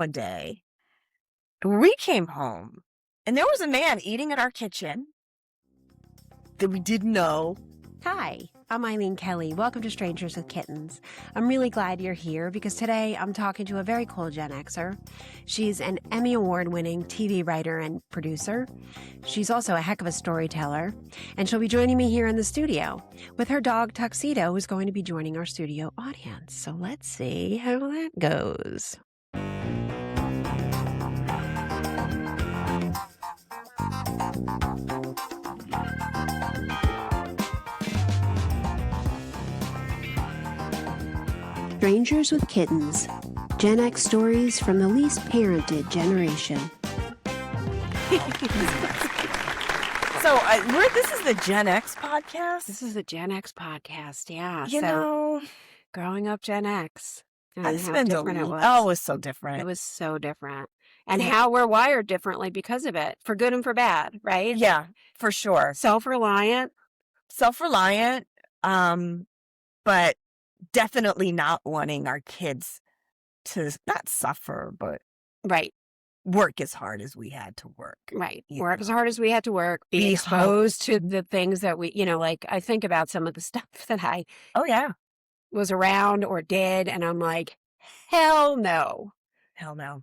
one day. We came home and there was a man eating in our kitchen that we didn't know. Hi, I'm Eileen Kelly. Welcome to Strangers with Kittens. I'm really glad you're here because today I'm talking to a very cool Gen Xer. She's an Emmy Award-winning TV writer and producer. She's also a heck of a storyteller, and she'll be joining me here in the studio with her dog Tuxedo, who's going to be joining our studio audience. So let's see how that goes. Strangers with Kittens, Gen X stories from the least parented generation. So this is the Gen X podcast? This is the Gen X podcast, yeah. You know, growing up Gen X. it's How been different it was. Oh, it was so different. It was so different. And how we're wired differently because of it, for good and for bad, right? Yeah, for sure. Self-reliant, but definitely not wanting our kids to not suffer, but right. work as hard as we had to work. Right. You Work know. as hard as we had to work, be exposed to the things that we, like I think about some of the stuff that I Oh, yeah. was around or did, and I'm like, hell no. Hell no.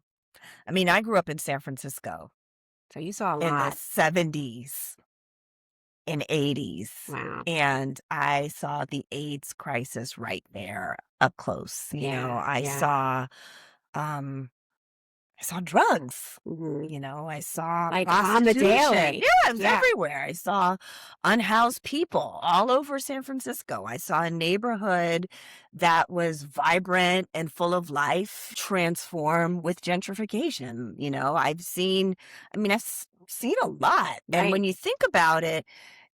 I mean, I grew up in San Francisco. So you saw a in lot. the 70s and 80s. Wow. And I saw the AIDS crisis right there up close. I saw drugs. Mm-hmm. I saw Like on the prostitution. daily. Yeah, it was everywhere. I saw unhoused people all over San Francisco. I saw a neighborhood that was vibrant and full of life transform with gentrification. I've seen a lot. And Right. when you think about it,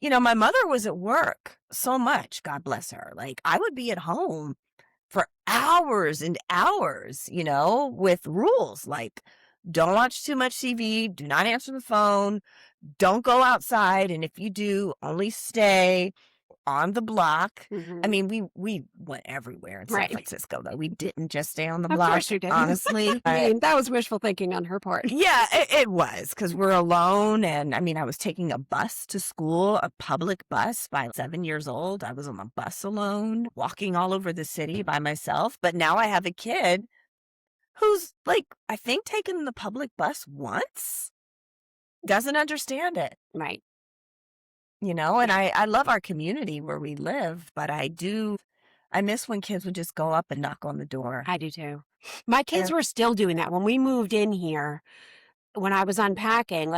my mother was at work so much, God bless her. Like, I would be at home for hours and hours, with rules like don't watch too much TV, do not answer the phone, don't go outside, and if you do, only stay on the block. Mm-hmm. I mean, we went everywhere in San Francisco, though. We didn't just stay on the block. Of course you didn't. Honestly. I mean, that was wishful thinking on her part. Yeah, it was, because we're alone. And I was taking a bus to school, a public bus by 7 years old. I was on the bus alone, walking all over the city by myself. But now I have a kid who's I think taken the public bus once, doesn't understand it. Right. And I love our community where we live, but I miss when kids would just go up and knock on the door. I do too. My kids were still doing that when we moved in here. When I was unpacking,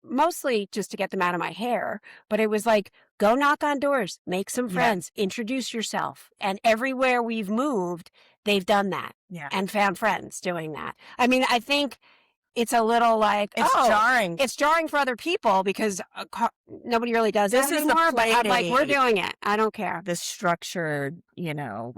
mostly just to get them out of my hair, but it was like, go knock on doors, make some friends, introduce yourself. And everywhere we've moved, they've done that and found friends doing that. I mean, I think it's a little like, it's jarring. It's jarring for other people because nobody really does this that is anymore, the but I'm play like, date. we're doing it. I don't care. The structured, we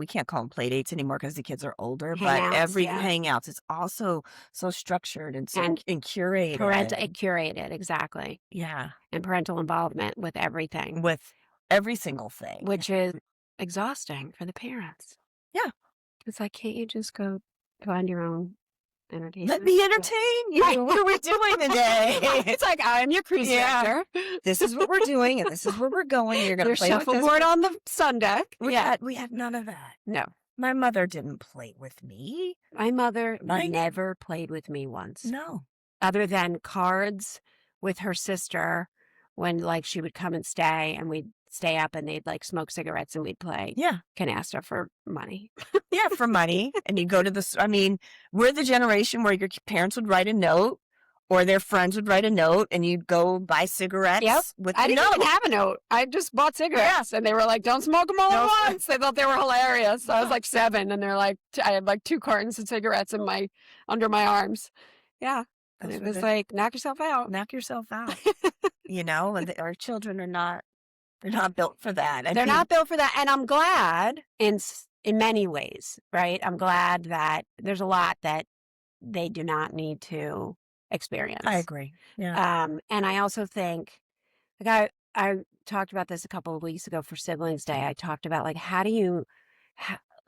can't call them play dates anymore because the kids are older, Hangouts, but every hangouts, it's also so structured and so and curated. Curated, exactly. Yeah. And parental involvement with everything. With every single thing. Which is exhausting for the parents. Yeah. It's like, can't you just go find your own entertainment? Let me entertain you. What are we doing today? It's like, I'm your cruise director. This is what we're doing, and this is where we're going. You're going to play shuffleboard on the sun deck. We had none of that. No. My mother didn't play with me. My mother never played with me once. No. Other than cards with her sister when she would come and stay, and we'd stay up and they'd smoke cigarettes and we'd play canasta for money. Yeah, for money. And you go to we're the generation where your parents would write a note or their friends would write a note and you'd go buy cigarettes with the I didn't note. even have a note. I just bought cigarettes and they were like, don't smoke them all at once. They thought they were hilarious. So I was 7 and they're like, I had 2 cartons of cigarettes under my arms. Yeah. And it was knock yourself out. Knock yourself out. And our children are they're not built for that. They're not built for that. And I'm glad in many ways, right? I'm glad that there's a lot that they do not need to experience. I agree. Yeah. And I also think, I talked about this a couple of weeks ago for Siblings Day. I talked about how do you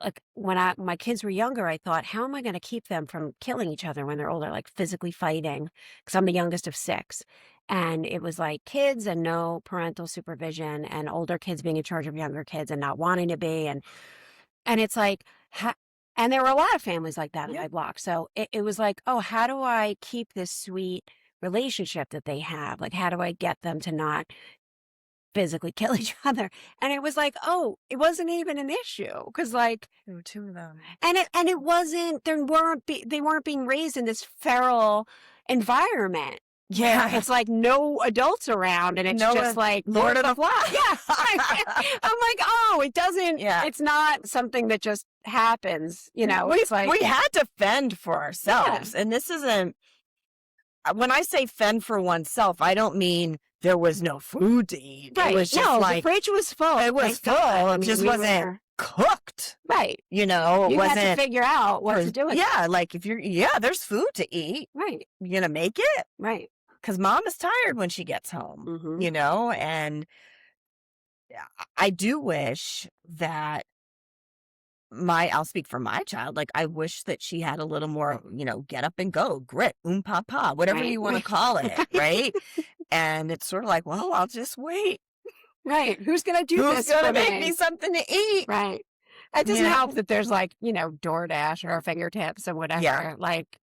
like when my kids were younger, I thought, how am I going to keep them from killing each other when they're older, like physically fighting? Because I'm the youngest of 6. And it was like kids and no parental supervision, and older kids being in charge of younger kids and not wanting to be. And it's like, and there were a lot of families like that in Yeah. my block. So it was like, oh, how do I keep this sweet relationship that they have? Like, how do I get them to not physically kill each other? And it was like, oh, it wasn't even an issue because like There were 2 of them. and it wasn't they weren't being raised in this feral environment. Yeah. It's like no adults around, and it's No, just like Lord of the Flies. yeah. I'm like, oh, it doesn't. Yeah. It's not something that just happens. It's like We had to fend for ourselves. And this isn't, when I say fend for oneself, I don't mean there was no food to eat. right. It was just No, like, the fridge was full. it was Thank God. full. I It mean, just we wasn't were- cooked. right. It You had to wasn't. figure out what to do with it. Yeah, like if there's food to eat. Right. You're gonna make it Right. because mom is tired when she gets home. Mhm. And I do wish that I'll speak for my child. Like, I wish that she had a little more, get up and go, grit, papa, whatever Right. you want to call it, right? And it's sort of like, well, I'll just wait. Right. Who's gonna do Who's this gonna for make me something to eat? Right. It doesn't Yeah. help that there's like, DoorDash or fingertips or whatever. Yeah. Like,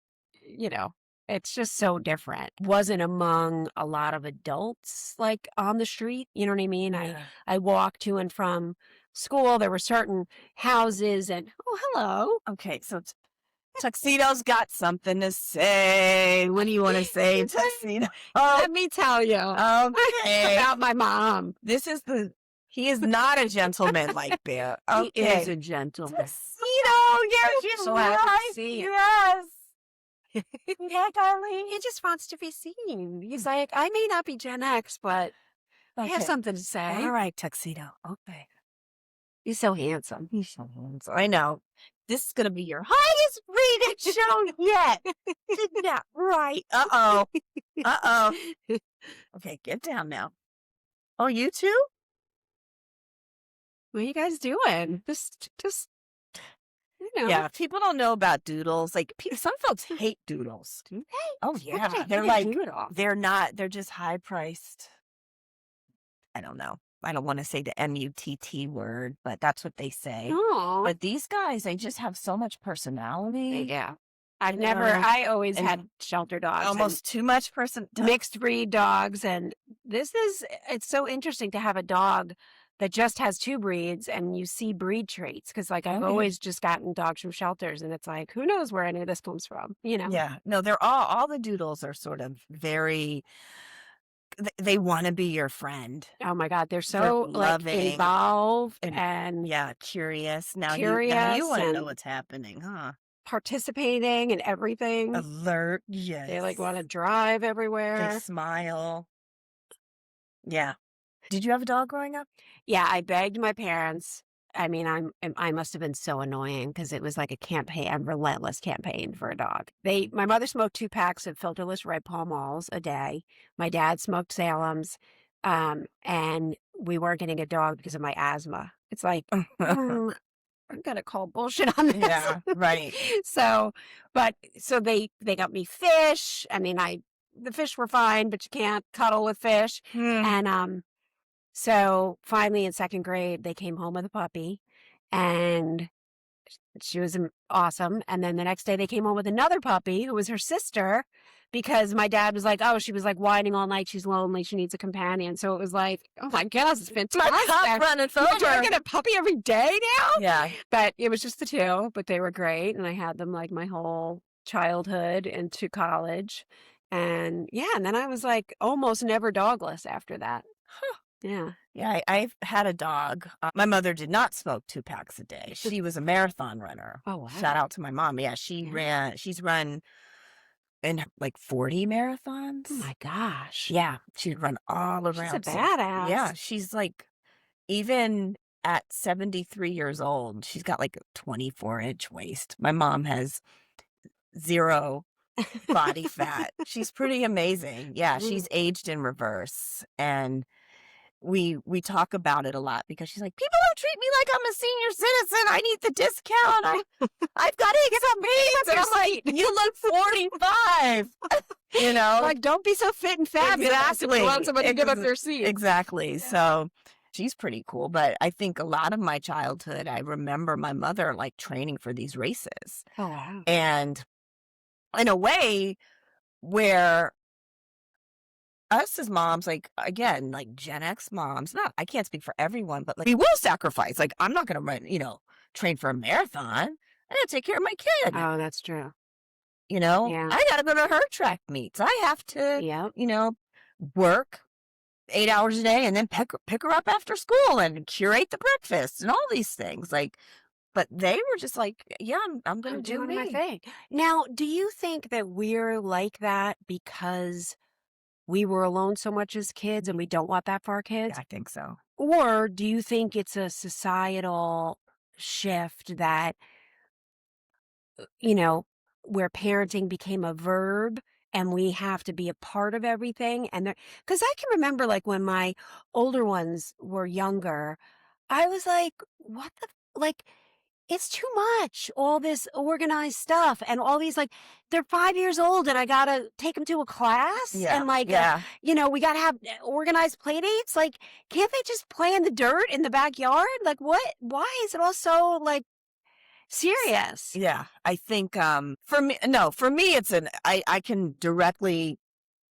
it's just so different. Wasn't among a lot of adults like on the street. You know what I mean? Yeah. I walked to and from school. There were certain houses and oh, hello. Okay, so Tuxedo's got something to say. What do you want to say, Tuxedo? Let me tell you Okay. about my mom. He is not a gentleman like Bear. Okay. He is a gentleman. Tuxedo, yes, you're So happy to right. see you. Yes. Yeah, darling. He just wants to be seen. He's like, I may not be Gen X, but I have Okay. something to say. All right, Tuxedo. Okay. He's so handsome. He's so handsome. I know. This is going to be your highest rated show yet. Yeah, right. Uh-oh. Uh-oh. Okay, get down now. Oh, you too? What are you guys doing? Just, Yeah, people don't know about doodles. Like, some folks hate doodles. Do they? Oh, What yeah. do They're they like, do it all? they're just high priced. I don't know. I don't want to say the MUTT word, but that's what they say. Oh, But these guys, they just have so much personality. yeah. Yeah. I always And had shelter dogs. Almost too much and mixed breed dogs. And it's so interesting to have a dog that just has 2 breeds and you see breed traits. Cause like I've Oh, yeah. always just gotten dogs from shelters and it's like, who knows where any of this comes from, Yeah. No, they're all the doodles are sort of very, they want to be your friend. Oh my God. They're so like loving involved and- and Yeah, curious. Now Curious you want to know and- what's happening, huh? participating in everything. Alert, yes. They like want to drive They everywhere. smile. Yeah. Did you have a dog growing up? Yeah, I begged my parents. I mean, I must have been so annoying because it was like a relentless campaign for a dog. My mother smoked 2 packs of filterless Red Pall Malls a day. My dad smoked Salem's, and we weren't getting a dog because of my asthma. It's like, I'm gonna call bullshit on this. Yeah, right. So they got me fish. I mean, the fish were fine, but you can't cuddle with fish. And so finally in 2nd grade, they came home with a puppy, and she was awesome. And then the next day, they came home with another puppy who was her sister, because my dad was like, "Oh, she was like whining all night. She's lonely. She needs a companion." So it was like, "Oh my gosh, it's My cup fantastic! running Do I over. get a puppy every day now?" Yeah. But it was just the 2, but they were great. And I had them like my whole childhood into college. And yeah, and then I was like almost never dogless after that. Huh. Yeah. Yeah, I've had a dog. My mother did not smoke 2 packs a day. She was a marathon runner. Oh, wow. Shout out to my mom. Yeah, she's run in like 40 marathons. Oh my gosh. Yeah, she'd run all around. She's a badass. Yeah, she's like, even at 73 years old, she's got like a 24-inch waist. My mom has 0 body fat. She's pretty amazing. Yeah, she's aged in reverse. And we talk about it a lot because she's like, people don't treat me like I'm a senior citizen. I need the discount. I've got to get some beans. And I'm like, you look 45. You know, Like, don't be so fit and fabulous if you want somebody to give up their seat. Exactly. Yeah. So she's pretty cool. But I think a lot of my childhood, I remember my mother like training for these races. Oh, wow. And in a way where us as moms, like, again, like Gen X moms, not, I can't speak for everyone, but like, we will sacrifice. Like, I'm not going to run, train for a marathon. I got to take care of my kid. Oh, that's true. I got to go to her track meets. I have to, Yep. work 8 hours a day and then pick her up after school and curate the breakfast and all these things. Like, but they were just like, yeah, I'm going to do doing my me. thing. Now, do you think that we're like that because we were alone so much as kids and we don't want that for our kids? I think so. Or do you think it's a societal shift that, where parenting became a verb and we have to be a part of everything? And because I can remember like when my older ones were younger, I was like, what like, it's too much, all this organized stuff and all these, like, they're 5 years old and I got to take them to a class and like, we got to have organized play dates. Like, can't they just play in the dirt in the backyard? Like, why is it all so like serious? Yeah. I think, for me, I can directly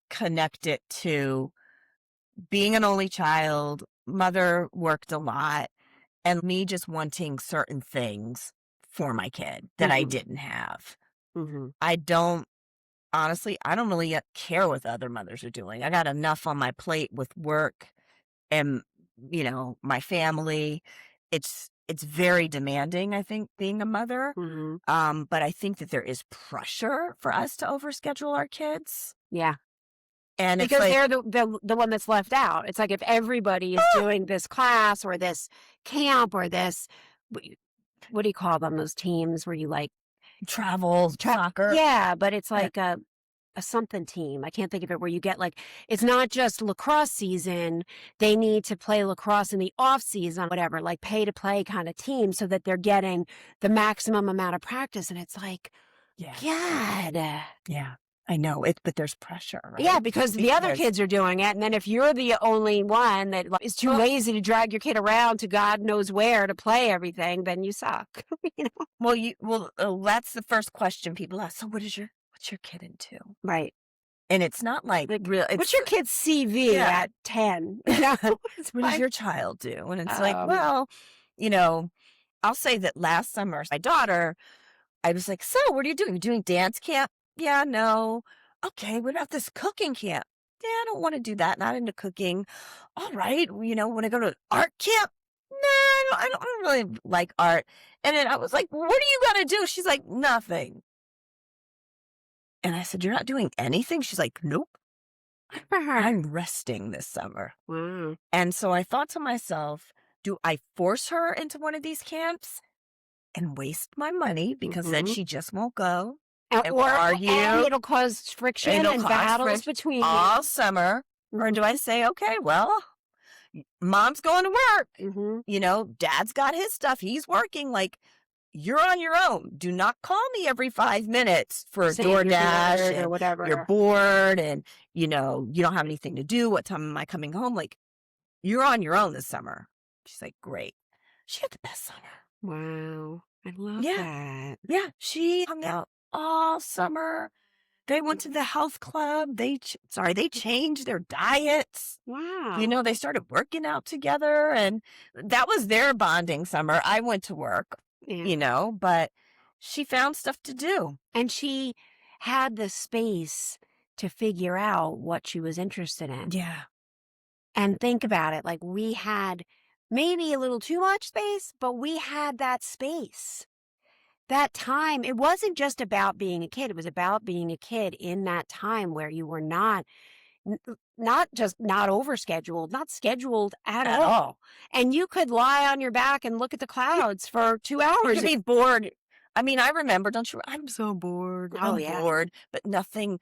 connect it to being an only child. Mother worked a lot. And me just wanting certain things for my kid that I didn't have. Mm-hmm. I don't really care what the other mothers are doing. I got enough on my plate with work and, my family. It's very demanding, I think, being a mother. Mm-hmm. But I think that there is pressure for us to overschedule our kids. Yeah. And because it's like, they're the one that's left out. It's like if everybody is doing this class or this camp or this, what do you call them? Those teams where you like travel, soccer. Yeah, but it's like a something team. I can't think of it, where you get like, it's not just lacrosse season. They need to play lacrosse in the off season, whatever, like pay to play kind of team so that they're getting the maximum amount of practice. And it's like, God. Yeah. I know it, but there's pressure, right? Yeah, because the other kids are doing it. And then if you're the only one that is too lazy to drag your kid around to God knows where to play everything, then you suck. Well, that's the first question people ask. So what's your kid into? Right. And it's not like real. What's your kid's CV at 10? What does your child do? And it's like, well, I'll say that last summer, my daughter, I was like, so what are you doing? You're doing dance camp? Yeah, no. Okay, what about this cooking camp? Yeah, I don't want to do that. Not into cooking. All right, want to go to art camp? No, I don't really like art. And then I was like, what are you going to do? She's like, nothing. And I said, you're not doing anything? She's like, nope. I'm resting this summer. Wow. And so I thought to myself, do I force her into one of these camps and waste my money because then she just won't go? Or argue. And it'll cause friction and battles between all summer. Or do I say, okay, well, mom's going to work. Dad's got his stuff. He's working. Like, you're on your own. Do not call me every 5 minutes for DoorDash or whatever. You're bored and, you don't have anything to do. What time am I coming home? Like, you're on your own this summer. She's like, great. She had the best summer. Wow. I love that. Yeah. She hung out all summer. They went to the health club. They changed their diets. Wow. They started working out together, and that was their bonding summer. I went to work, but she found stuff to do. And she had the space to figure out what she was interested in. Yeah. And think about it. Like, we had maybe a little too much space, but we had that space. That time, it wasn't just about being a kid. It was about being a kid in that time where you were not just not overscheduled, not scheduled at all. And you could lie on your back and look at the clouds for 2 hours. You could be bored I mean, I remember, don't you? I'm so bored. Oh, I'm yeah. bored, but nothing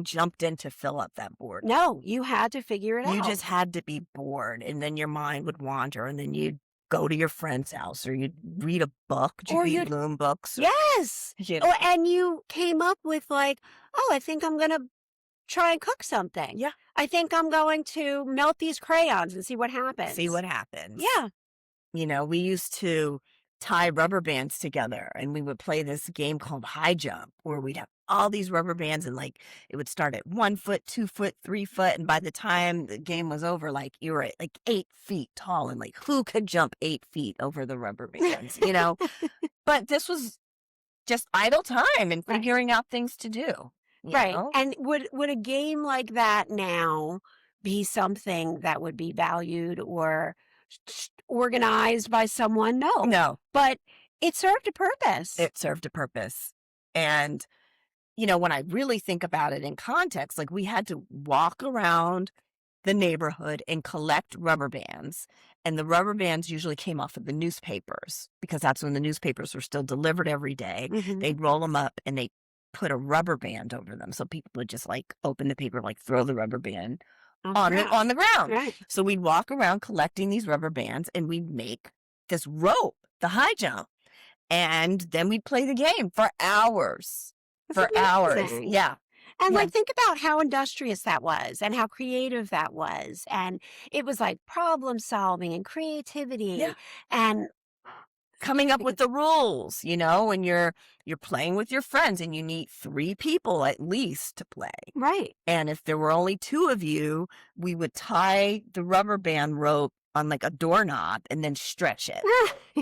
jumped in to fill up that boredom. No, you had to figure it You out. just had to be bored, and then your mind would wander, and then you'd go to your friend's house, or you'd read a book. Did you Or read you'd Loom books? Or, yes. you Oh, know, and you came up with like, "Oh, I think I'm gonna try and cook something. yeah, I think I'm going to melt these crayons and see what see happens." what happens. Yeah. We used to tie rubber bands together and we would play this game called high jump where we'd have all these rubber bands and like it would start at 1 foot, 2 foot, 3 foot. And by the time the game was over, like you were at like 8 feet tall and like who could jump 8 feet over the rubber bands? But this was just idle time and Right. figuring out things to do, you Right. know? And would a game like that now be something that would be valued or organized by someone? No. No, But it served a purpose. it served a purpose. And when I really think about it in context, like we had to walk around the neighborhood and collect rubber bands. And the rubber bands usually came off of the newspapers because that's when the newspapers were still delivered every day. Mhm. They'd roll them up and they put a rubber band over them. So people would just like open the paper, like throw the rubber band On the on ground. on the ground. Right. So we'd walk around collecting these rubber bands and we'd make this rope, the high jump. And then we'd play the game for hours. For That's hours. amazing. Yeah. And Yeah. like think about how industrious that was and how creative that was. And it was like problem solving and creativity Yeah. and Coming up with the rules, and you're playing with your friends and you need 3 people at least to play. right. And if there were only 2 of you, we would tie the rubber band rope on like a doorknob and then stretch it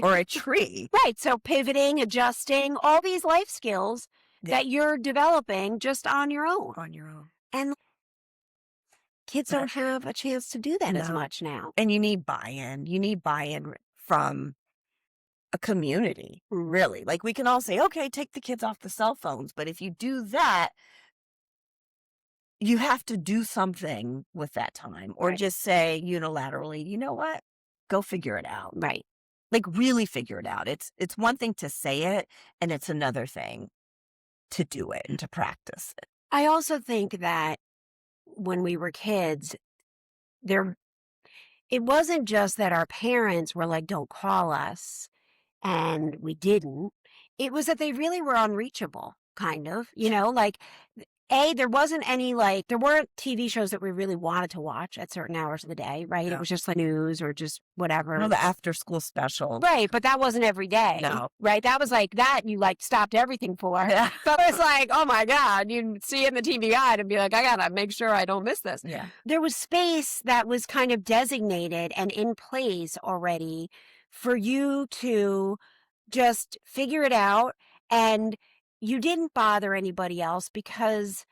or a tree. Right. So pivoting, adjusting, all these life skills Yeah. that you're developing just on your own. On your own. And kids don't have a chance to do that as No. much now. And you need buy-in. You need buy-in from a community, really. Like we can all say, okay, take the kids off the cell phones. But if you do that, you have to do something with that time or Right. just say unilaterally, you know what? Go figure it out. Right. Like really figure it out. It's one thing to say it and it's another thing to do it and to practice it. I also think that when we were kids, there it wasn't just that our parents were like, don't call us, and we didn't. It was that they really were unreachable, kind of, like there wasn't any there weren't TV shows that we really wanted to watch at certain hours of the day, right? It No. was just like news or just whatever. Well, the after school special. Right, but that wasn't every day. No. Right? That was like that you stopped everything for. Yeah. So it's like, oh my God, you'd see it in the TV guide and be like, I gotta make sure I don't miss this. Yeah. There was space that was kind of designated and in place already for you to just figure it out. And you didn't bother anybody else because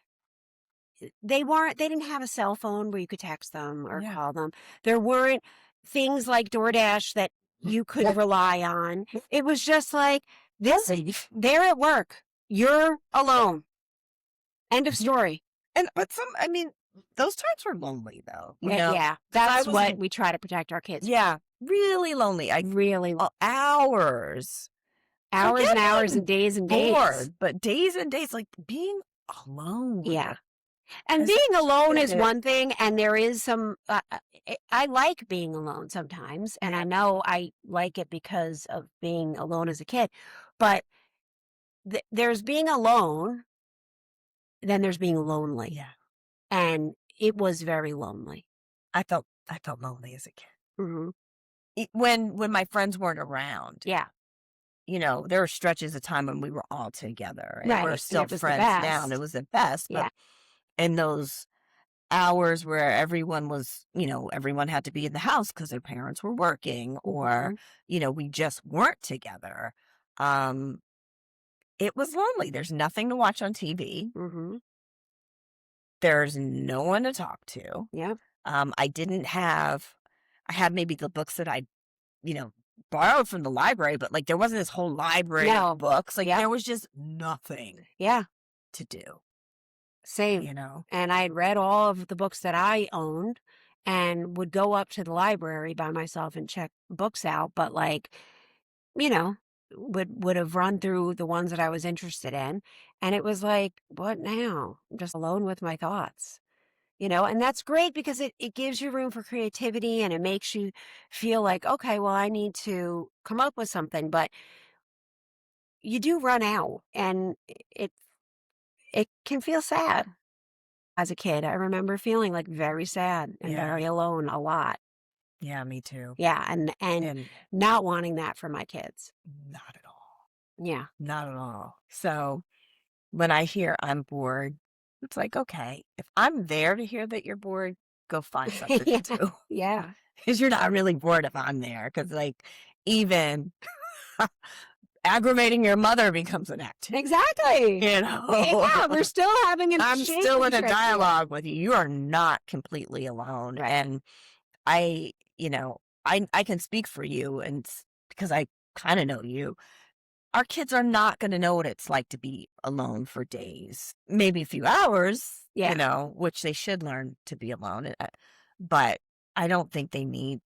they didn't have a cell phone where you could text them or Yeah. call them. There weren't things like DoorDash that you could rely on. It was just like this, they're at work. You're alone. End of story. But those times were lonely though. Yeah. I That's was- what we try to protect our kids. Yeah. Really lonely. Really Hours. hours Forget and hours being and days and days. bored, but days and days, like being alone. Yeah. And As being a alone is kid. one thing, and there is some. I like being alone sometimes, and I know I like it because of being alone as a kid. But there's being alone, then there's being lonely, Yeah. and it was very lonely. I felt lonely as a kid. Mm-hmm. When my friends weren't around. Yeah, There were stretches of time when we were all together and Right, we're and still it was the friends now and best. it was the best. But Yeah. in those hours where everyone was, everyone had to be in the house because their parents were working or, we just weren't together. It was lonely. There's nothing to watch on TV. Mm-hmm. There's no one to talk to. Yeah. I had maybe the books that I, borrowed from the library, but like there wasn't this whole library No. of books. Like Yeah. there was just nothing Yeah. to do, Same. And I had read all of the books that I owned and would go up to the library by myself and check books out. But would have run through the ones that I was interested in, and it was like, what now? I'm just alone with my thoughts. And that's great because it gives you room for creativity and it makes you feel like, okay, well, I need to come up with something, but you do run out and it can feel sad. As a kid, I remember feeling like very sad and Yeah. very alone a lot. Yeah, me too. Yeah, and And not wanting that for my kids. not at all. Yeah. Not at all. So when I hear I'm bored, it's like, okay, if I'm there to hear that you're bored, go find something Yeah. to do. Yeah. Because you're not really bored if I'm there. Because, like, even aggravating your mother becomes an activity. Exactly. Yeah, we're still having an I'm exchange still of in a interest here. dialogue with you. You are not completely alone. Right. And I, I can speak for you because I kind of know you. Our kids are not going to know what it's like to be alone for days, maybe a few hours, Yeah. which they should learn to be alone. But I don't think they need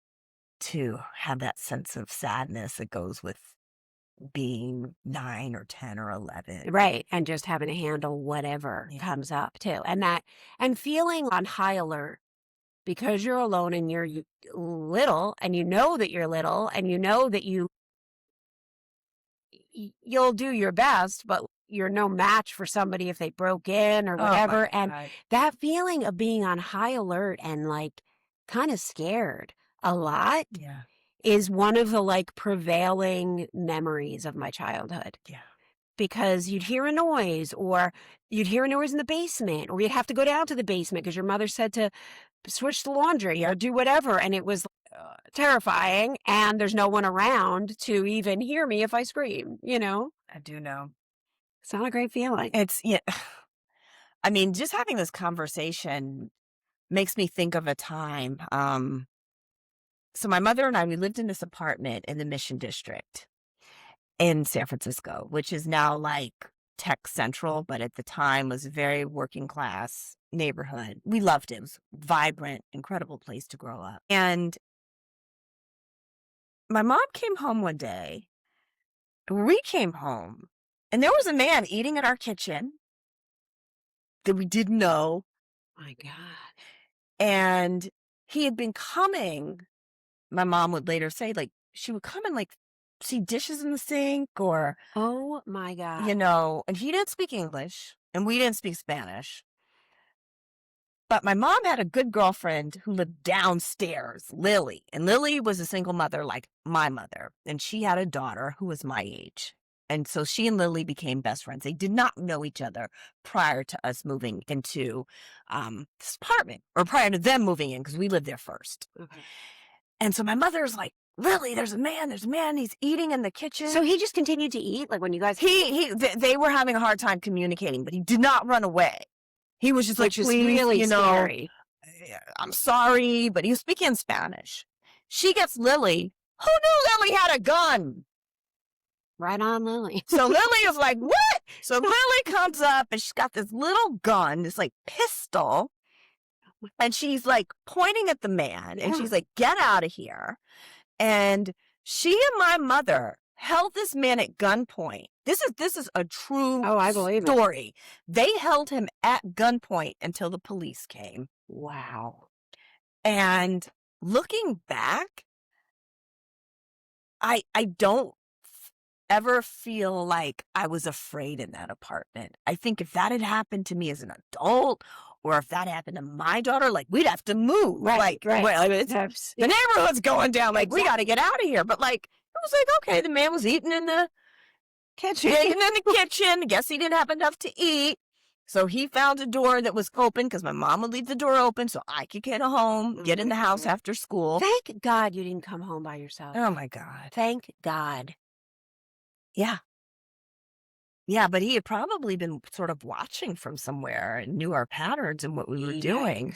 to have that sense of sadness that goes with being 9 or 10 or 11. Right. And just having to handle whatever Yeah. comes up too. And feeling on high alert because you're alone and you're little and you know that you're little and you know that you'll do your best, but you're no match for somebody if they broke in or Oh, my whatever. And God. that feeling of being on high alert and like kind of scared a lot Yeah. is one of the like prevailing memories of my childhood. Yeah. Because you'd hear a noise or you'd hear a noise in the basement or you'd have to go down to the basement because your mother said to switch the laundry or do whatever. And it was terrifying. And there's no one around to even hear me if I scream, I do know. It's not a great feeling. Yeah. I mean, just having this conversation makes me think of a time. So my mother and I, we lived in this apartment in the Mission District in San Francisco, which is now like tech central, but at the time was a very working class neighborhood. We loved it. It was vibrant, incredible place to grow up. And my mom came home one day. We came home and there was a man eating in our kitchen that we didn't know. My God. And he had been coming, my mom would later say, like, she would come and like see dishes in the sink or, Oh my God. and he didn't speak English and we didn't speak Spanish. But my mom had a good girlfriend who lived downstairs, Lily. And Lily was a single mother like my mother. And she had a daughter who was my age. And so she and Lily became best friends. They did not know each other prior to us moving into this apartment or prior to them moving in because we lived there first. Okay. And so my mother's like, Lily, there's a man, he's eating in the kitchen. So he just continued to eat like when you guys... They were having a hard time communicating, but he did not run away. He was just Which like, is please, really scary. I'm sorry, but he was speaking in Spanish. She gets Lily. Who knew Lily had a gun? Right on, Lily. So Lily is like, what? So Lily comes up and she's got this little gun, this like pistol. And she's like pointing at the man and she's like, get out of here. And she and my mother held this man at gunpoint. This is a true story. They held him at gunpoint until the police came. Wow. And looking back, I don't ever feel like I was afraid in that apartment. I think if that had happened to me as an adult or if that happened to my daughter, like we'd have to move. Right. Well, the neighborhood's going down. Like we got to get out of here. But like, it was like, okay, the man was eating in the kitchen. I guess he didn't have enough to eat. So he found a door that was open because my mom would leave the door open so I could get home, get in the house after school. Thank God you didn't come home by yourself. Oh my God. Thank God. Yeah. Yeah, but he had probably been sort of watching from somewhere and knew our patterns and what we were doing.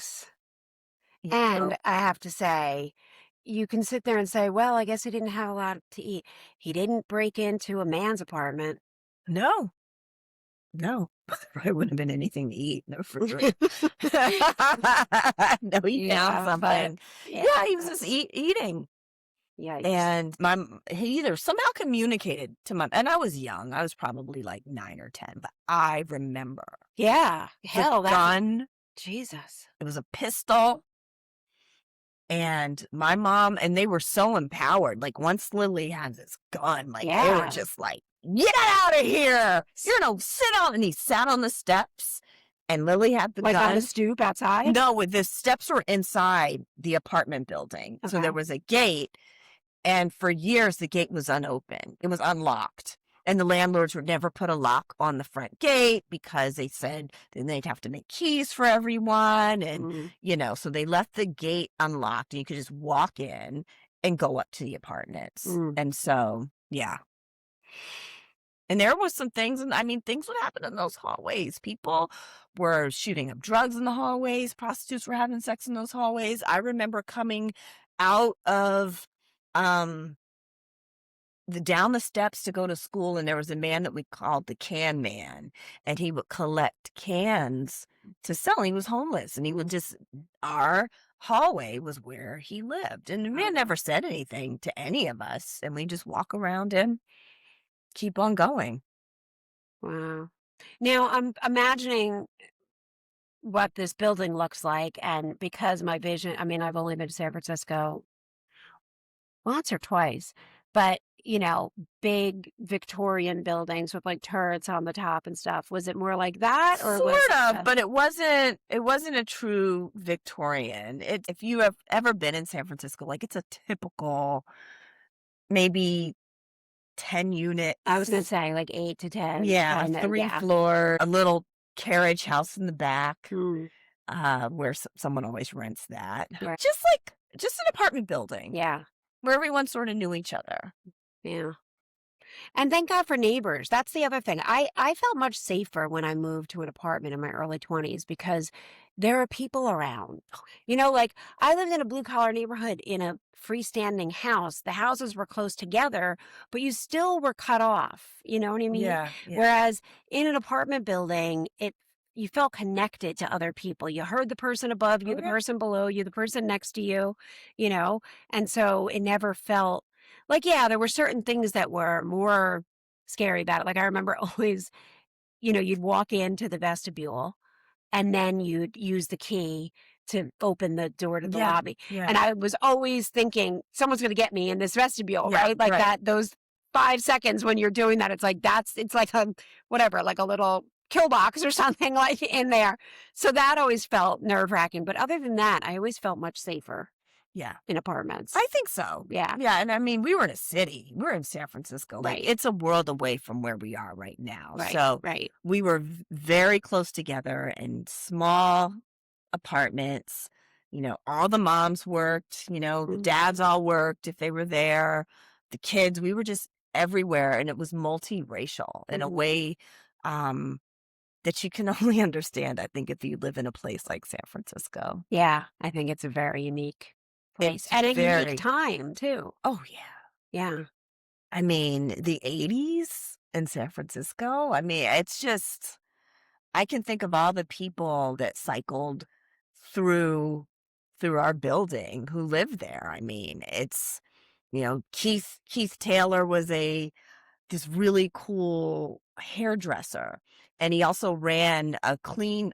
And I have to say, you can sit there and say, well, I guess he didn't have a lot to eat. He didn't break into a man's apartment. No. There probably wouldn't have been anything to eat in the refrigerator. No, he found something. Yeah, he was just eating. Yikes. And he either somehow communicated to and I was young. I was probably like 9 or 10, but I remember Yeah. the Hell, that. gun. Jesus. It was a pistol. And my mom, and they were so empowered. Like, once Lily had this gun, like, they were Yeah. just like, get out of here. You're no, sit on. And he sat on the steps, and Lily had the Like on gun. the stoop outside? No, with the steps were inside the apartment building. So there Okay. was a gate, and for years, the gate was unopened. It was unlocked. And the landlords would never put a lock on the front gate because they said then they'd have to make keys for everyone. And, so they left the gate unlocked and you could just walk in and go up to the apartments. And so, yeah. And there was some things, and I mean, things would happen in those hallways. People were shooting up drugs in the hallways. Prostitutes were having sex in those hallways. I remember coming out of, down the steps to go to school, and there was a man that we called the can man, and he would collect cans to sell. He was homeless, and he would our hallway was where he lived. And the man never said anything to any of us, and we just walk around and keep on going. Wow. Now I'm imagining what this building looks like, and because my vision, I mean, I've only been to San Francisco once or twice, but big Victorian buildings with like turrets on the top and stuff. Was it more like that, or was Sort of, but it wasn't a true Victorian. If you have ever been in San Francisco, like, it's a typical maybe 10 units. I was gonna say like 8 to 10. Yeah, kinda, 3 floor, a little carriage house in the back, Mm, where someone always rents that. right. Just an apartment building Yeah. where everyone sort of knew each other. Yeah. And thank God for neighbors. That's the other thing. I felt much safer when I moved to an apartment in my early 20s because there are people around. Like I lived in a blue collar neighborhood in a freestanding house. The houses were close together, but you still were cut off. You know what I mean? Yeah. Whereas in an apartment building, you felt connected to other people. You heard the person above you, the person below you, the person next to you, and so it never felt like, yeah, there were certain things that were more scary about it. Like I remember always, you'd walk into the vestibule and then you'd use the key to open the door to the lobby. Yeah. And I was always thinking someone's going to get me in this vestibule, Yeah, right? Like right. those 5 seconds when you're doing that, it's like like a little kill box or something like in there. So that always felt nerve-wracking. But other than that, I always felt much safer. Yeah. In apartments. I think so. Yeah. Yeah. And I mean, we were in a city. We're in San Francisco. Like, Right. it's a world away from where we are right now. Right. So Right. we were very close together in small apartments. All the moms worked, the dads all worked if they were there. The kids, we were just everywhere. And it was multiracial in a way that you can only understand, I think, if you live in a place like San Francisco. Yeah. I think it's a very unique place. It's At a very- unique time, too. Oh, yeah. Yeah. I mean, the 80s in San Francisco, I mean, it's just, I can think of all the people that cycled through our building who lived there. I mean, it's, Keith Taylor was this really cool hairdresser. And he also ran a cleaning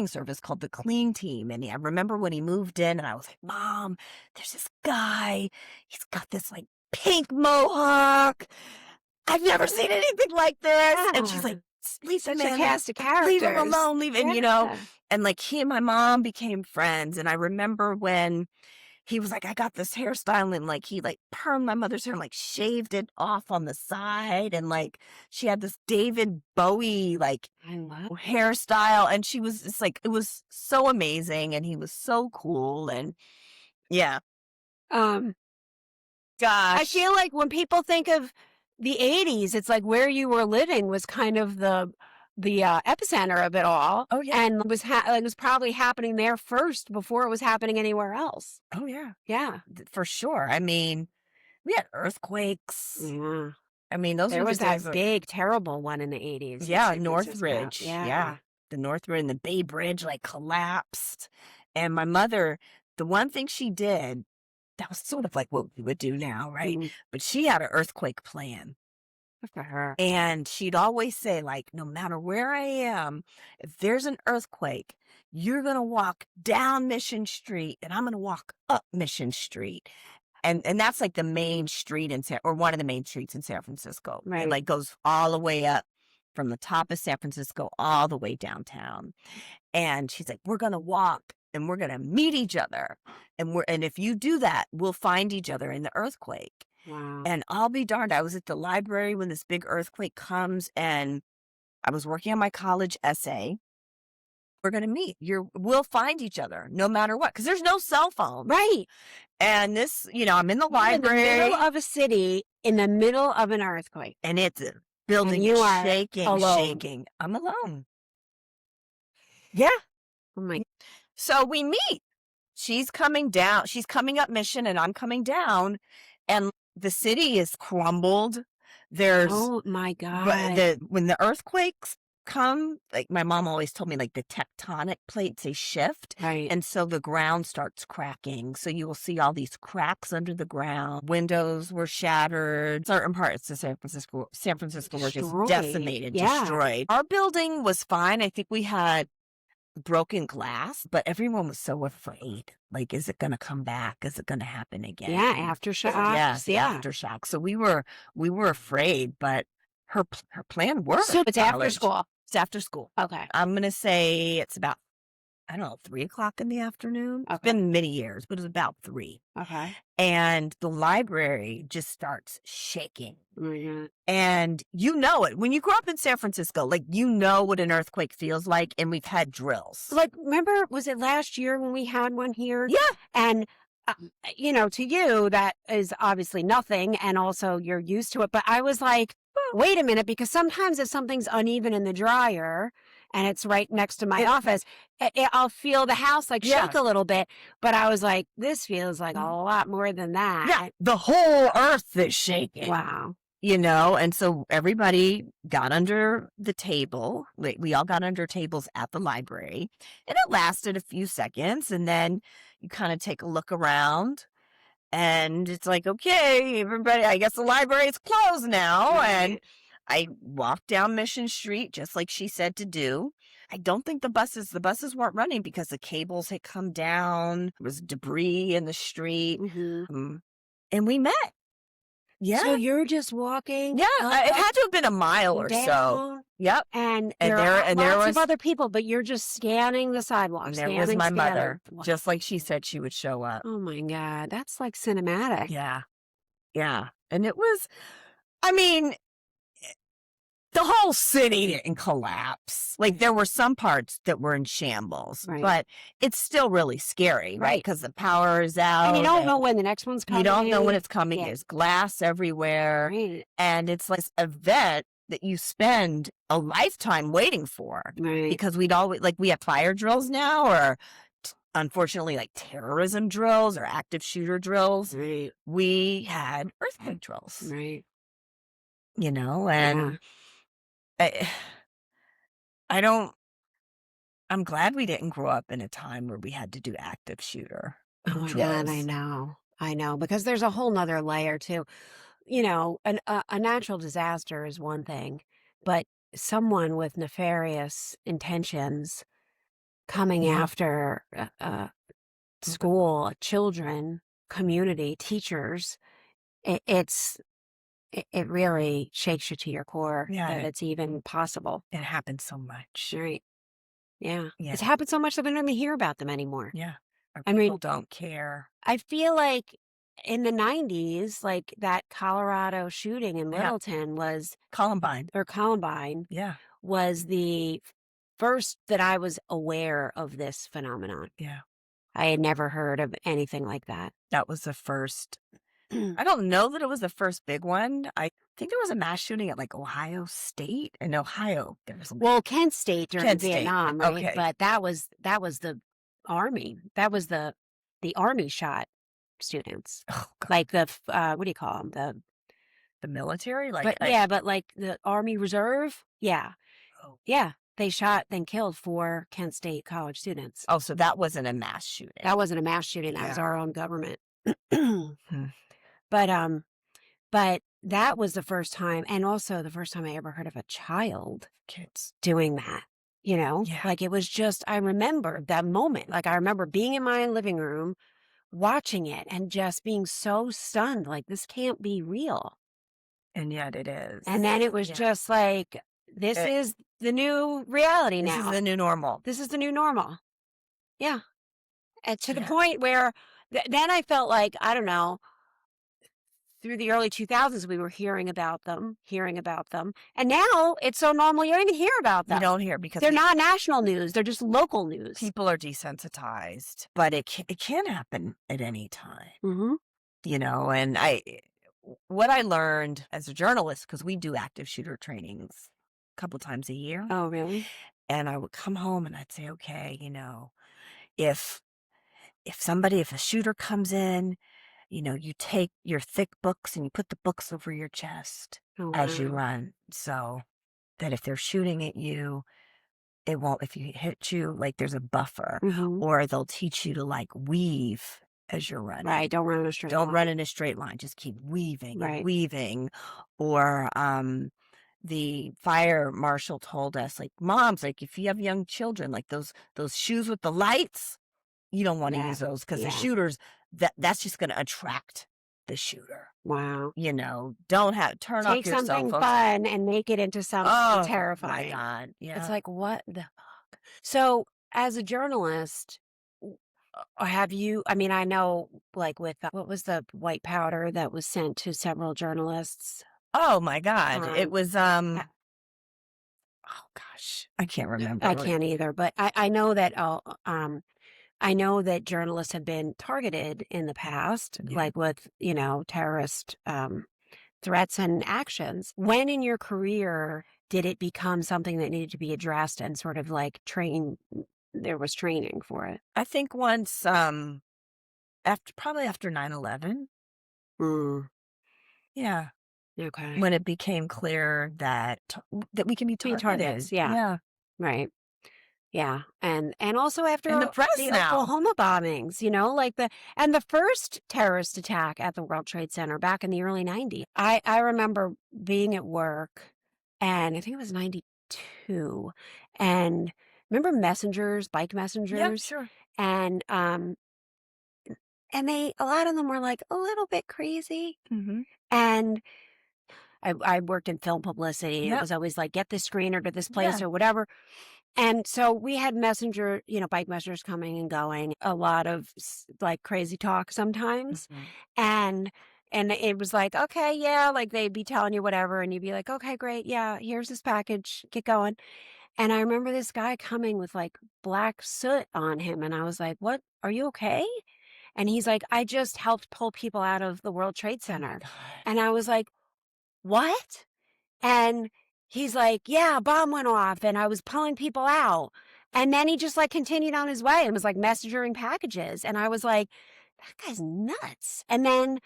service called the Clean Team. And I remember when he moved in and I was like, Mom, there's this guy. He's got this like pink mohawk. I've never seen anything like this. And she's like, leave Such him a cast of characters. leave him alone, leave him, Yeah. and like he and my mom became friends. And I remember when he was like, I got this hairstyle, and like he like permed my mother's hair and like shaved it off on the side, and like she had this David Bowie like I love hairstyle, and she was just like, it was so amazing, and he was so cool, and yeah. Gosh. I feel like when people think of the 80s, it's like where you were living was kind of the epicenter of it all. Oh, yeah. And it was probably happening there first before it was happening anywhere else. Oh, yeah. Yeah. For sure. I mean, we had earthquakes. Yeah. I mean, those There were was the days that big, terrible one in the 80s. Yeah, in San Francisco. Northridge. Yeah. Yeah. The Northridge and the Bay Bridge like collapsed. And my mother, the one thing she did that was sort of like what we would do now, right? Mhm. But she had an earthquake plan. Good for her. And she'd always say, like, no matter where I am, if there's an earthquake, you're going to walk down Mission Street and I'm going to walk up Mission Street. And that's like the main street or one of the main streets in San Francisco. It Right. like goes all the way up from the top of San Francisco all the way downtown. And she's like, we're going to walk and we're going to meet each other. And if you do that, we'll find each other in the earthquake. Wow. And I'll be darned, I was at the library when this big earthquake comes and I was working on my college essay. We're going to meet. We'll find each other no matter what, because there's no cell phone. Right. And this, I'm in the You're in the library. middle of a city, in the middle of an earthquake. And it's a building And you are shaking, alone. shaking. I'm alone. Yeah. Oh my. So we meet. She's coming down. She's coming up Mission and I'm coming down. And the city is crumbled. There's Oh my God. But when the earthquakes come, like my mom always told me, like the tectonic plates, they shift. Right. And so the ground starts cracking. So you will see all these cracks under the ground. Windows were shattered. Certain parts of San Francisco were just Destroyed. decimated, Yeah. destroyed. Our building was fine. I think we had broken glass, but everyone was so afraid. Like, is it going to come back? Is it going to happen again? Yeah, aftershocks. Yes, Yeah. aftershock. So we were afraid, but her plan worked. So it's after College. school. It's after school. Okay. I'm going to say it's about, I don't know, 3:00 in the afternoon. Okay. It's been many years, but it was about 3. Okay. And the library just starts shaking. Oh my God. And you know it. When you grew up in San Francisco, like, you know what an earthquake feels like, and we've had drills. Like, remember, was it last year when we had one here? Yeah. And, to you, that is obviously nothing. And also you're used to it. But I was like, wait a minute, because sometimes if something's uneven in the dryer and it's right next to my office, I'll feel the house like shake a little bit. But I was like, this feels like a lot more than that. Yeah. The whole earth is shaking. Wow. And so everybody got under the table. We all got under tables at the library, and it lasted a few seconds. And then you kind of take a look around and it's like, okay, everybody, I guess the library is closed now. Right. And I walked down Mission Street just like she said to do. I don't think the buses weren't running because the cables had come down. There was debris in the street. Mm-hmm. And we met. Yeah. So you're just walking. Yeah, it had to have been a mile or so. Down, Yep. And And there there lots was of other people, but you're just scanning the sidewalk. and there was my mother, just like she said she would show up. Oh my God, that's like cinematic. Yeah. Yeah. And it was, I mean, the whole city didn't collapse. Like, there were some parts that were in shambles, Right. but it's still really scary, right? Right. Because the power is out. And you don't know when the next one's coming. You don't know when it's coming. Yeah. There's glass everywhere. Right. And it's like this event that you spend a lifetime waiting for. Right. Because we have fire drills now, or unfortunately, like terrorism drills or active shooter drills. Right. We had earthquake drills, Right. and I'm glad we didn't grow up in a time where we had to do active shooter Oh my drills. God, I know, because there's a whole nother layer too. A natural disaster is one thing, but someone with nefarious intentions coming Yeah. after school, children, community, teachers, it really shakes you to your core Yeah, that it's even possible. It happens so much. Right. Yeah. Yeah. It's happened so much that we don't even hear about them anymore. Yeah. Our I mean- people don't care. I feel like in the 90s, like that Colorado shooting in Yeah. Littleton Columbine. Columbine Yeah. was the first that I was aware of this phenomenon. Yeah. I had never heard of anything like that. That was the first. I don't know that it was the first big one. I think there was a mass shooting at like Ohio State. In Ohio, there was. Well, Kent State during Kent State, Vietnam, right? okay. But that was the Army. That was the Army shot students. Oh, God. Like the what do you call them? The military, like, But like the Army Reserve. Yeah. Oh. Yeah. They shot, then killed 4 Kent State college students. Oh, so that wasn't a mass shooting. That wasn't a mass shooting. That was Yeah. our own government. Hmm. But, but that was the first time, and also the first time I ever heard of a child Kids. doing that, you know? Yeah. Like, it was just I remember that moment. Like, I remember being in my living room, watching it, and just being so stunned, like, "This can't be real." And yet it And is. then it was Yeah. just like, "This It, is the new reality this is now. the new normal. This is the new normal." Yeah, and to the Yeah. point where then I felt like, I don't know, through the early 2000s, we were hearing about them, and now it's so normal you don't even hear about You them. don't hear because They're not national news, they're just local news. people are desensitized, but it can happen at any time, Mhm. and what I learned as a journalist, because we do active shooter trainings a couple times a year, Oh, really? and I would come home and I'd say, okay, if if a shooter comes in, you take your thick books and you put the books over your chest Oh, as you wow. run, so that if they're shooting at you, it won't if you hit you, like, there's a buffer, Mhm. or they'll teach you to, like, weave as you're running. Right, don't run in a straight Don't run line. in a straight line, just keep weaving and Right. weaving, or, the fire marshal told us, like, moms, like, if you have young children, like, those shoes with the lights, you don't wanna Yeah. use those because the Yeah. shooters, that's just gonna attract the shooter, Wow. Don't have turn off Take your cell something phones. fun and make it into something Oh my terrifying. god, It's yeah. like, what the fuck? So, as a journalist, have you I mean, I know, like, with, what was the white powder that was sent to several journalists? Oh my god, it Um, was, uh, oh gosh, I can't I remember, like, can't either, but I know that journalists have been targeted in the past, yeah. like with, terrorist, threats and actions. When in your career did it become something that needed to be addressed and sort of like there was training for it? I think once, after 9/11, Mm, yeah, okay. when it became clear that we can be Being targeted, targets, yeah, yeah, right. Yeah, and also in the after press the now. Oklahoma bombings, like the first terrorist attack at the World Trade Center back in the early 90s. I remember being at work, and I think it was 92, and remember messengers, bike Yeah, messengers, sure. and they a lot of them were like a little bit crazy, Mhm. and I worked in film publicity. It Yep, was always like, get this screener to this place yeah. or whatever. And so we had bike messengers coming and going, a lot of like crazy talk sometimes. Mhm. And it was like, okay, yeah, like they'd be telling you whatever and you'd be like, okay, great. Yeah, here's this package. Get going. And I remember this guy coming with like black soot on him and I was like, "What? Are you okay?" And he's like, "I just helped pull people out of the World Trade Oh my Center." god. And I was like, "What?" And he's like, "Yeah, a bomb went off and I was pulling people out." And then he just like continued on his way and was like messengering packages. And I was like, that guy's nuts. And then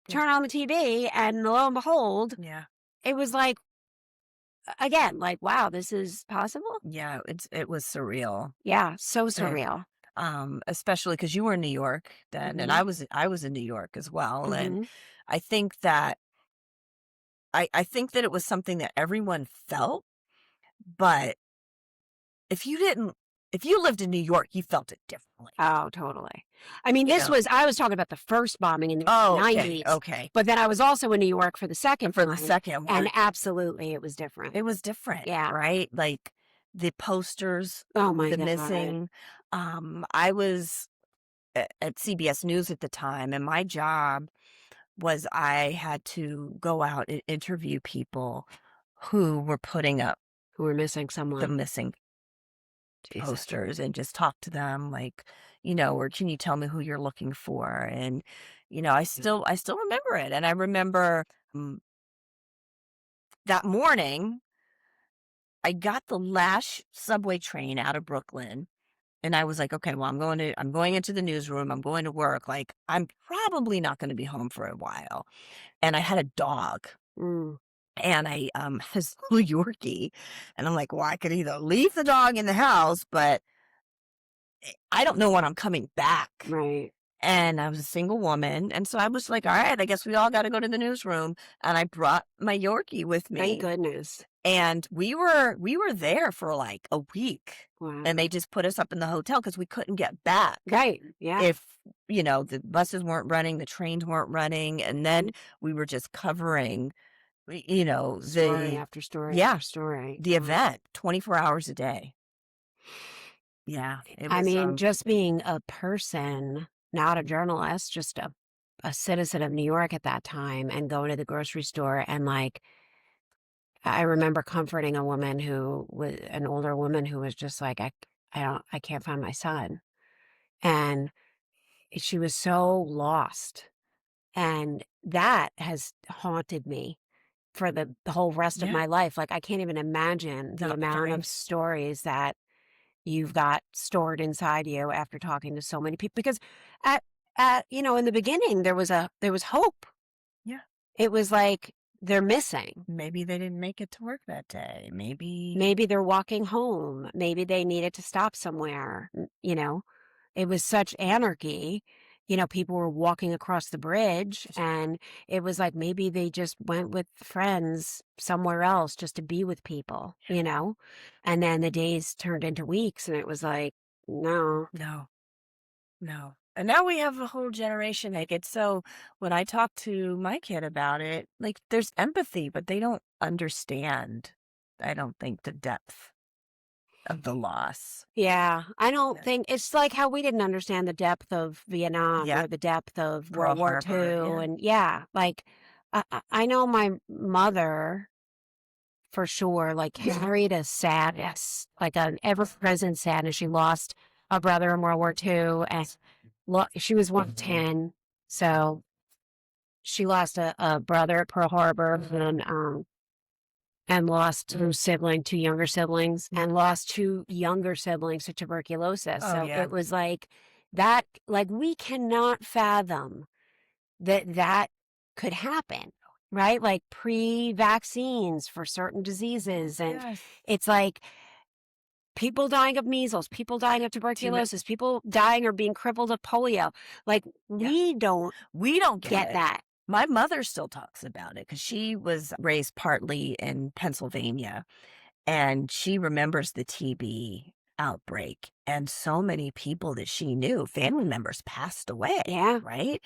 It's turn on the TV and lo and behold, yeah. it was like, again, like, wow, this is possible. Yeah, it was surreal. Yeah, so Eh, surreal. especially because you were in New York then, and Hmm. I was in New York as well, and Hmm. I think that I think that it was something that everyone felt, but if you didn't if you lived in New York, you felt it differently, Oh, totally. I mean, you know? I was talking about the first bombing in the Oh, okay, 90s, okay. but then I was also in New York for the second For the time, second and one, absolutely it was different. it was different, Yeah. right? Like, the posters, Oh my the God. missing, I was at CBS News at the time, and my job was I had to go out and interview people who were putting up Who were missing the someone. missing Jesus. posters and just talk to them, like, or can you tell me who you're looking for? And, I still remember it. And I remember, that morning I got the last subway train out of Brooklyn, and I was like, okay, well, I'm going into the newsroom. I'm going to work. Like, I'm probably not going to be home for a while. And I had a dog. Mm, And I, has a little Yorkie, and I'm like, "Well, I could either leave the dog in the house, but I don't know when I'm coming back." right. And I was a single woman, and so I was like, "All right, I guess we all gotta go to the newsroom," and I brought my Yorkie with Thank me, goodness. and we were there for, like, a week, Wow. and they just put us up in the hotel because we couldn't get back Right. Yeah. if, the buses weren't running, the trains weren't running, and then we were just covering, Story the after story yeah, after story. the event 24 hours a day. Yeah, it I was, mean, just being a person, not a journalist, just a citizen of New York at that time and going to the grocery store and like I remember comforting a woman who was an older woman who was just like, I can't find my son. And she was so lost. And that has haunted me for the whole rest of yeah, my life. Like, I can't even imagine the no, amount of same. stories that you've got stored inside you after talking to so many people. Because in the beginning, there was hope. Yeah. It was like they're missing. Maybe they didn't make it to work that day. Maybe Maybe they're walking home. Maybe they needed to stop somewhere. It was such anarchy. People were walking across the bridge, and it was like maybe they just went with friends somewhere else just to be with people. And then the days turned into weeks, and it was like, no. no, no. And now we have a whole generation that gets so when I talk to my kid about it, like there's empathy, but they don't understand, I don't think, the depth of the loss. Yeah, I don't Yeah. think it's like how we didn't understand the depth of Vietnam Yeah. or the depth of Pearl World War Harbor. II. Yeah. And yeah, like I know my mother for sure, like carried a sadness, like an ever present sadness. She lost a brother in World War II, and she was 110. So she lost a brother at Pearl Harbor and lost two younger siblings, and lost two younger siblings to tuberculosis. Oh, So yeah. it was like that, like we cannot fathom that could happen, right? Like pre-vaccines for certain diseases. And Yes. it's like people dying of measles, people dying of tuberculosis, people dying or being crippled of polio. Like Yeah. we don't We don't get it. that. My mother still talks about it because she was raised partly in Pennsylvania, and she remembers the TB outbreak, and so many people that she knew, family members, passed away, Yeah. right?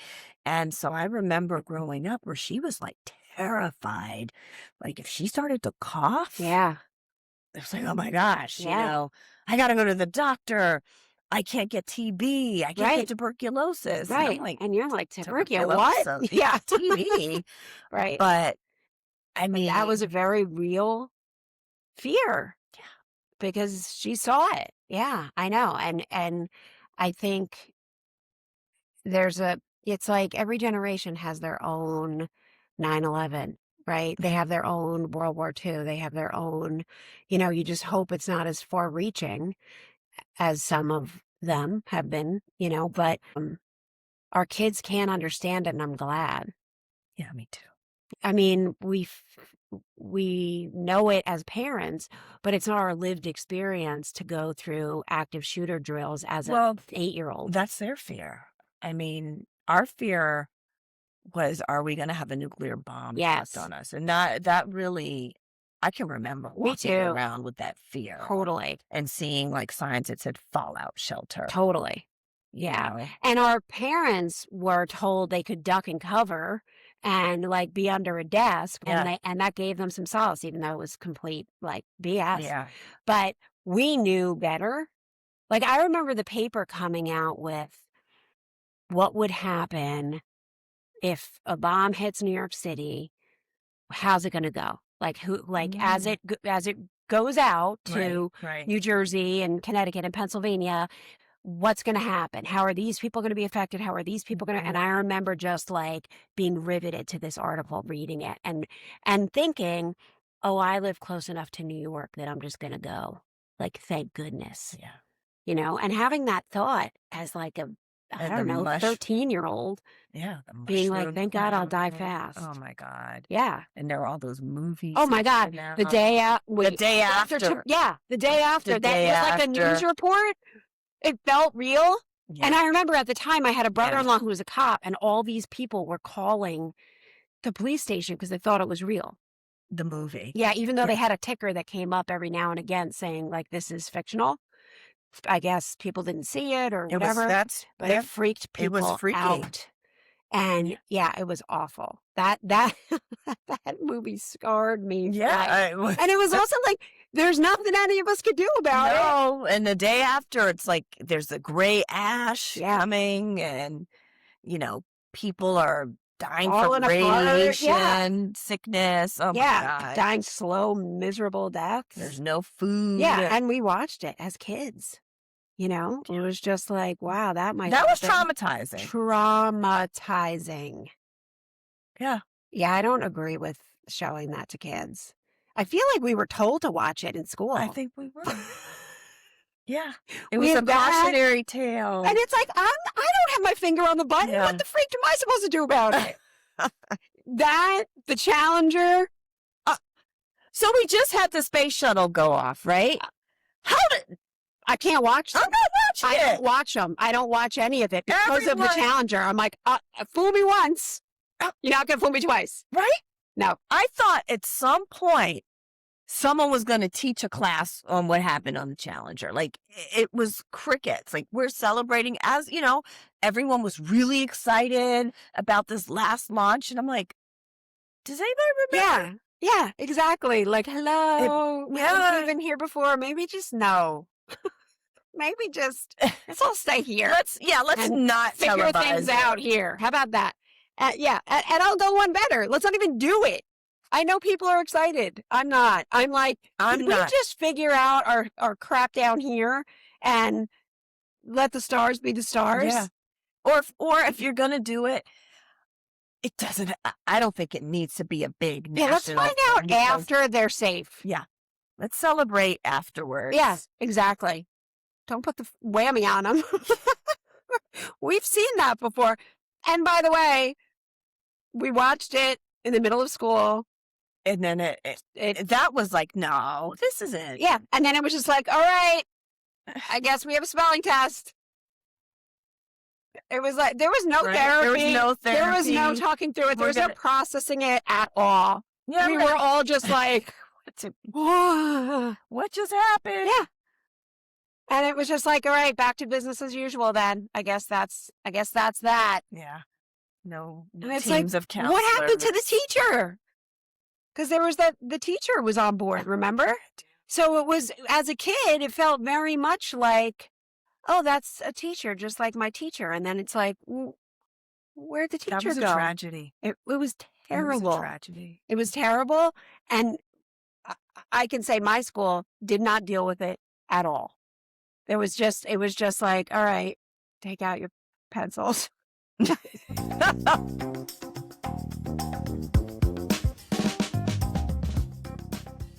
And so I remember growing up where she was, like, terrified. Like, if she started to cough, Yeah. it was like, "Oh my gosh," Yeah. "I gotta go to the doctor. I can't get TB. I can't get Right. tuberculosis." And I'm Right. like, And you're like, tuberculosis, what? "Tuberculosis? Yeah. TB?" Right. But, I But that was mean, a very real fear yeah, because she saw it. Yeah, I know. And I think it's like every generation has their own 9/11, right? They have their own World War II. They have their own, you just hope it's not as far reaching as some of them have been, but our kids can't understand it, and I'm glad. yeah, me too. I mean, we know it as parents, but it's not our lived experience to go through active shooter drills as a Well, 8-year-old. that's their fear. I mean, our fear was, are we gonna have a nuclear bomb dropped Yes, on us? And that really I can remember me walking too. around with that fear Totally, and seeing, like, signs that said fallout shelter, totally. you Yeah. know? And our parents were told they could duck and cover and like be under a desk, Yeah, and that gave them some solace, even though it was complete like BS. yeah, But we knew better. Like I remember the paper coming out with what would happen if a bomb hits New York City. How's it going to go? Like who? Like mm, as it goes out right, to right. New Jersey and Connecticut and Pennsylvania, what's going to happen? How are these people going to be affected? How are these people going to? Mhm. And I remember just like being riveted to this article, reading it, and thinking, oh, I live close enough to New York that I'm just going to go. Like, thank goodness, Yeah, and having that thought as like I and the don't know, mush 13-year-old yeah, the being like, mushroom thank God I'll die cloud. Oh fast. my god. Yeah. And there were all those movies Oh that my God. came The out. day out, The day after, after. yeah, the day The after. That day was like a news after. report. It felt real. And Yeah. I remember at the time I had a Yeah. brother-in-law who was a cop, and all these people were calling the police station because they thought it was real. The movie. Yeah, even though Yeah. they had a ticker that came up every now and again saying, like, this is fictional. I guess people didn't see it or It was whatever, but it freaked it was people freaky. out. And yeah, it was awful. That that movie scarred me. Yeah. And it was also like there's nothing any of us could do about it. No, and the day after, it's like there's a gray ash Yeah. coming, and people are dying Falling from apart, radiation, sickness. Oh my God. Dying slow, miserable deaths. There's no food. Yeah, and we watched it as kids. It was just like, wow, that was traumatizing. Traumatizing. Yeah. Yeah, I don't agree with showing that to kids. I feel like we were told to watch it in school. I think we were. Yeah. It We was a had that, cautionary tale. and it's like, I don't have my finger on the button. Yeah. What the freak am I supposed to do about it? The Challenger. So we just had the space shuttle go off, right? How did I can't watch them. I'm not watching I it. don't watch them. I don't watch any of it because of the Everyone- Challenger. I'm like, fool me once. You're not going to fool me twice. Right? No. I thought at some point someone was going to teach a class on what happened on the Challenger. Like, it was crickets. Like, we're celebrating as, everyone was really excited about this last launch. And I'm like, does anybody remember? Yeah, exactly. Like, hello. yeah. We've been here before. Maybe just no. Maybe just, let's all stay here. Let's and not figure televise things it. out here. How about that? And I'll go one better. Let's not even do it. I know people are excited. I'm not. I'm like, I'm can not. we just figure out our crap down here and let the stars be the stars? Yeah. Or if you're going to do it, it doesn't, I don't think it needs to be a big national. Yeah, let's find out thing because- after they're safe. Yeah. Let's celebrate afterwards. Yeah, exactly. Don't put the whammy on them. We've seen that before. And by the way, we watched it in the middle of school. And then that was like, no, this isn't. Yeah. And then it was just like, all right, I guess we have a spelling test. It was like, there was no Right. therapy. There was no therapy. There was no talking through it. There was no processing it at all. Yeah, we were all just like, what just happened? Yeah. And it was just like, all right, back to business as usual then. I guess that's that. Yeah. No And it's teams like, of counselors. what happened to the teacher? Because there was the teacher was on board, remember? So it was, as a kid, it felt very much like, oh, that's a teacher, just like my teacher. And then it's like, where'd the teacher That was go? a tragedy. It was terrible. It was a tragedy. It was terrible. And I can say my school did not deal with it at all. It was just like, all right, take out your pencils.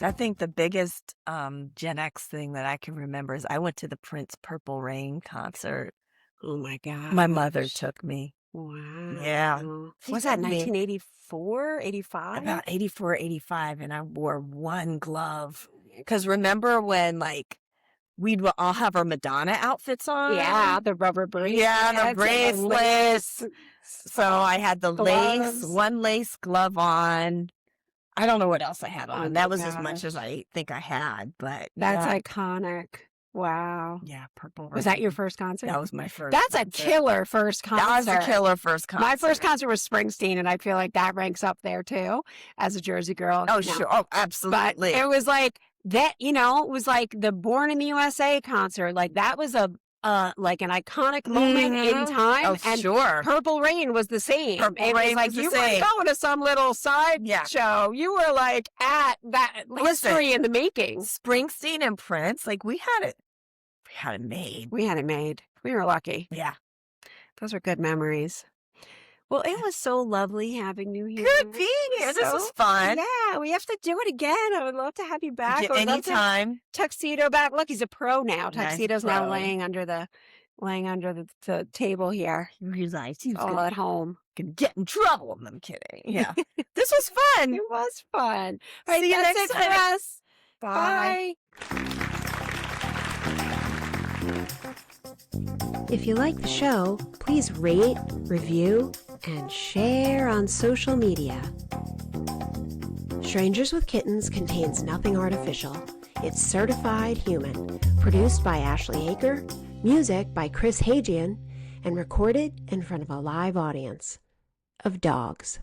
I think the biggest Gen X thing that I can remember is I went to the Prince Purple Rain concert. Oh my God. My mother took me. Wow. Yeah. She was that 1984, 85? About 84, 85, and I wore one glove. Because remember when, we'd all have our Madonna outfits on? Yeah, the rubber bracelets. Yeah, the bracelets. So I had the gloves. one lace glove on. I don't know what else I had on. Oh That my was as much gosh. as I think I had, but That's yeah. iconic. Wow. Yeah, Purple Was that Rain. your first concert? That was my first. That's a concert. killer first concert. That was a killer first concert. My first concert was Springsteen, and I feel like that ranks up there too, as a Jersey girl. Oh, No. sure. Oh, But absolutely. it was like that, it was like the Born in the USA concert. Like that was like an iconic moment in time. Oh, and sure. Purple Rain was the same. Purple it Rain was like was the you same. weren't going to some little side Yeah. show. You were like at that Listen. history in the making. Springsteen and Prince, we had it made. We had it made. We were lucky. Yeah. Those are good memories. Well, it was so lovely having you here. Good being here. This was So- fun. Yeah, we have to do it again. I would love to have you back. I would love to have Anytime. Tuxedo back. Look, he's a pro now. Nice Tuxedo's now pro. laying under the table here. You realize he's All gonna at home. get in trouble. I'm kidding. Yeah. This was fun. It was fun. All right, See you that's next it time. for us. Bye. Bye. If you like the show, please rate, review, and share on social media. Strangers with Kittens contains nothing artificial. It's certified human. Produced by Ashley Aker, music by Chris Hagian, and recorded in front of a live audience of dogs.